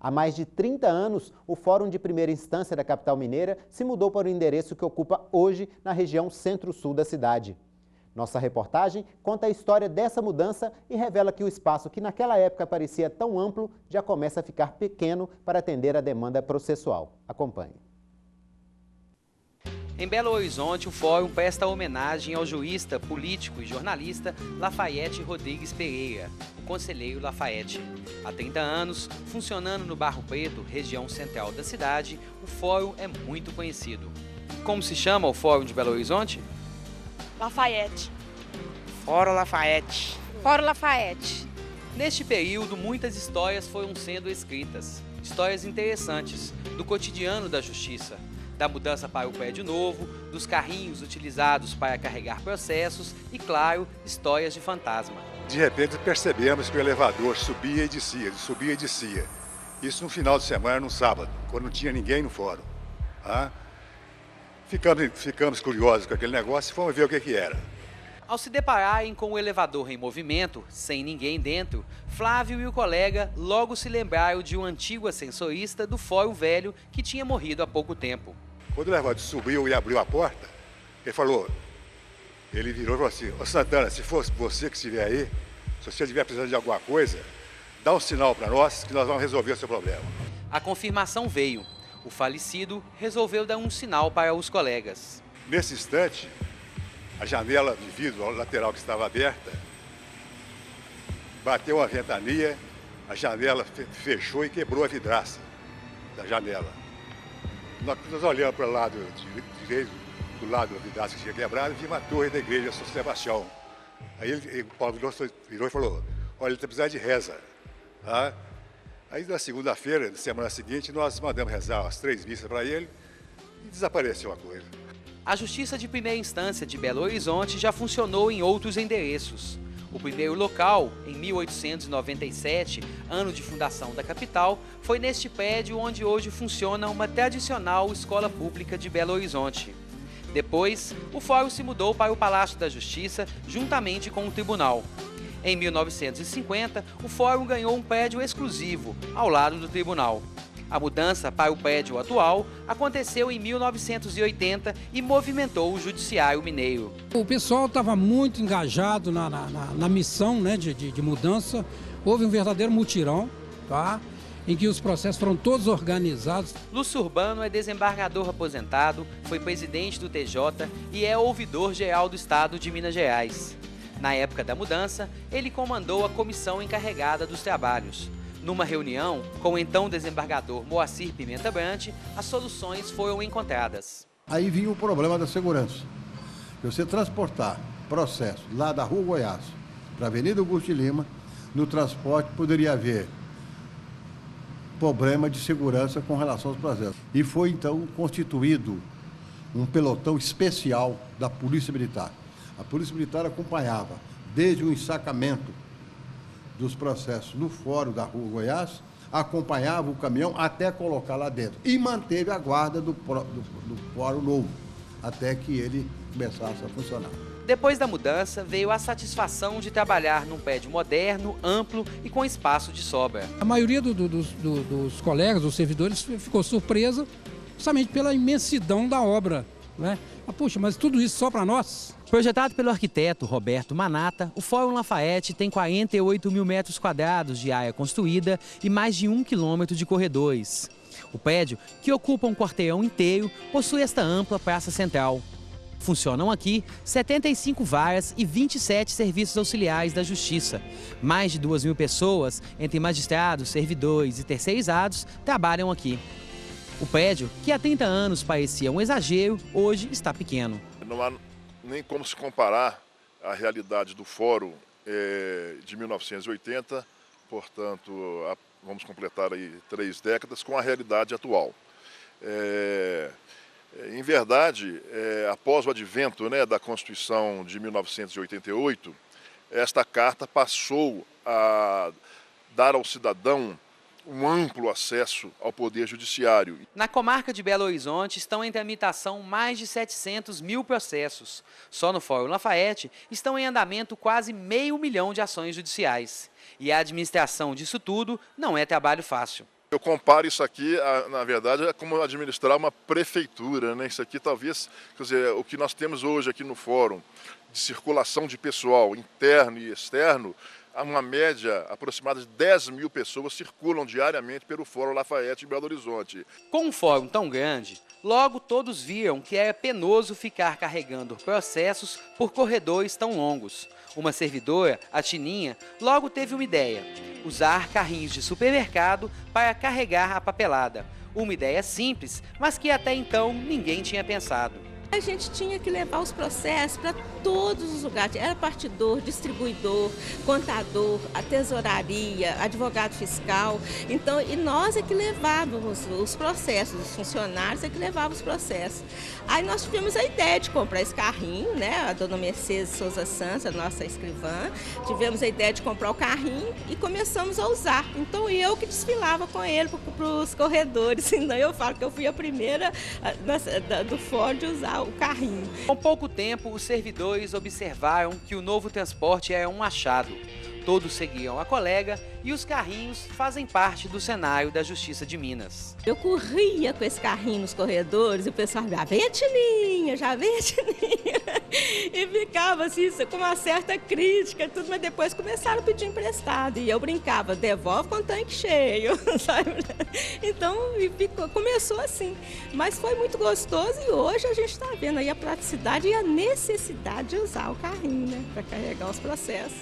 Há mais de 30 anos, o Fórum de Primeira Instância da capital mineira se mudou para o endereço que ocupa hoje na região centro-sul da cidade. Nossa reportagem conta a história dessa mudança e revela que o espaço que naquela época parecia tão amplo já começa a ficar pequeno para atender a demanda processual. Acompanhe. Em Belo Horizonte, o Fórum presta homenagem ao jurista, político e jornalista Lafayette Rodrigues Pereira, o conselheiro Lafayette. Há 30 anos, funcionando no Barro Preto, região central da cidade, o Fórum é muito conhecido. Como se chama o Fórum de Belo Horizonte? Lafayette. Fórum Lafayette. Fórum Lafayette. Neste período, muitas histórias foram sendo escritas. Histórias interessantes, do cotidiano da justiça, da mudança para o prédio novo, dos carrinhos utilizados para carregar processos e, claro, histórias de fantasma. De repente percebemos que o elevador subia e descia, subia e descia. Isso no final de semana, no sábado, quando não tinha ninguém no fórum. Ficamos curiosos com aquele negócio e fomos ver o que era. Ao se depararem com o elevador em movimento, sem ninguém dentro, Flávio e o colega logo se lembraram de um antigo ascensorista do Fórum Velho que tinha morrido há pouco tempo. Quando o elevador subiu e abriu a porta, ele virou e falou assim: "Ô Santana, se fosse você que estiver aí, se você estiver precisando de alguma coisa, dá um sinal para nós que nós vamos resolver o seu problema." A confirmação veio. O falecido resolveu dar um sinal para os colegas. Nesse instante, a janela de vidro lateral que estava aberta, bateu uma ventania, a janela fechou e quebrou a vidraça da janela. Nós olhamos para o lado direito, do lado da vidraça que tinha quebrado, e vimos a torre da igreja São Sebastião. Aí o Paulo virou e falou: "Olha, ele está precisando de reza." Aí na segunda-feira, na semana seguinte, nós mandamos rezar as 3 missas para ele e desapareceu a coisa. A Justiça de Primeira Instância de Belo Horizonte já funcionou em outros endereços. O primeiro local, em 1897, ano de fundação da capital, foi neste prédio onde hoje funciona uma tradicional escola pública de Belo Horizonte. Depois, o Fórum se mudou para o Palácio da Justiça, juntamente com o tribunal. Em 1950, o Fórum ganhou um prédio exclusivo, ao lado do tribunal. A mudança para o prédio atual aconteceu em 1980 e movimentou o judiciário mineiro. O pessoal estava muito engajado na missão, né, de mudança. Houve um verdadeiro mutirão, em que os processos foram todos organizados. Lúcio Urbano é desembargador aposentado, foi presidente do TJ e é ouvidor-geral do Estado de Minas Gerais. Na época da mudança, ele comandou a comissão encarregada dos trabalhos. Numa reunião com o então desembargador Moacir Pimenta Brant, as soluções foram encontradas. Aí vinha o problema da segurança. Você transportar processo lá da Rua Goiás para a Avenida Augusto de Lima, no transporte poderia haver problema de segurança com relação aos processos. E foi então constituído um pelotão especial da Polícia Militar. A Polícia Militar acompanhava desde o ensacamento dos processos no Fórum da Rua Goiás, acompanhava o caminhão até colocar lá dentro e manteve a guarda do Fórum novo, até que ele começasse a funcionar. Depois da mudança, veio a satisfação de trabalhar num prédio moderno, amplo e com espaço de sobra. A maioria dos colegas, dos servidores, ficou surpresa justamente pela imensidão da obra, né? Puxa, mas tudo isso só para nós? Projetado pelo arquiteto Roberto Manata, o Fórum Lafayette tem 48 mil metros quadrados de área construída e mais de 1 quilômetro de corredores. O prédio, que ocupa um quarteirão inteiro, possui esta ampla praça central. Funcionam aqui 75 varas e 27 serviços auxiliares da Justiça. Mais de 2.000 pessoas, entre magistrados, servidores e terceirizados, trabalham aqui. O prédio, que há 30 anos parecia um exagero, hoje está pequeno. Não há nem como se comparar a realidade do Fórum de 1980, portanto, vamos completar aí 3 décadas, com a realidade atual. Em verdade, após o advento, né, da Constituição de 1988, esta carta passou a dar ao cidadão um amplo acesso ao Poder Judiciário. Na comarca de Belo Horizonte estão em tramitação mais de 700 mil processos. Só no Fórum Lafayette estão em andamento quase 500 mil de ações judiciais. E a administração disso tudo não é trabalho fácil. Eu comparo isso aqui, na verdade, é como administrar uma prefeitura, né? Isso aqui talvez, quer dizer, o que nós temos hoje aqui no fórum, de circulação de pessoal interno e externo, há uma média aproximada de 10 mil pessoas circulam diariamente pelo Fórum Lafayette em Belo Horizonte. Com um fórum tão grande, logo todos viram que era penoso ficar carregando processos por corredores tão longos. Uma servidora, a Tininha, logo teve uma ideia: usar carrinhos de supermercado para carregar a papelada. Uma ideia simples, mas que até então ninguém tinha pensado. A gente tinha que levar os processos para todos os lugares, era partidor, distribuidor, contador, a tesouraria, advogado fiscal. Então, e nós é que levávamos os processos, os funcionários é que levavam os processos. Aí nós tivemos a ideia de comprar esse carrinho, né? A dona Mercedes Souza Santos, a nossa escrivã, tivemos a ideia de comprar o carrinho e começamos a usar. Então eu que desfilava com ele para os corredores, então eu falo que eu fui a primeira do Fórum de usar o carrinho. Com pouco tempo, os servidores observaram que o novo transporte era um achado. Todos seguiam a colega e os carrinhos fazem parte do cenário da Justiça de Minas. Eu corria com esse carrinho nos corredores e o pessoal já vem a Tininha, já vem a Tininha. E ficava assim, com uma certa crítica e tudo, mas depois começaram a pedir emprestado. E eu brincava, devolve com o tanque cheio, sabe? Então começou assim. Mas foi muito gostoso e hoje a gente está vendo aí a praticidade e a necessidade de usar o carrinho, né? Para carregar os processos.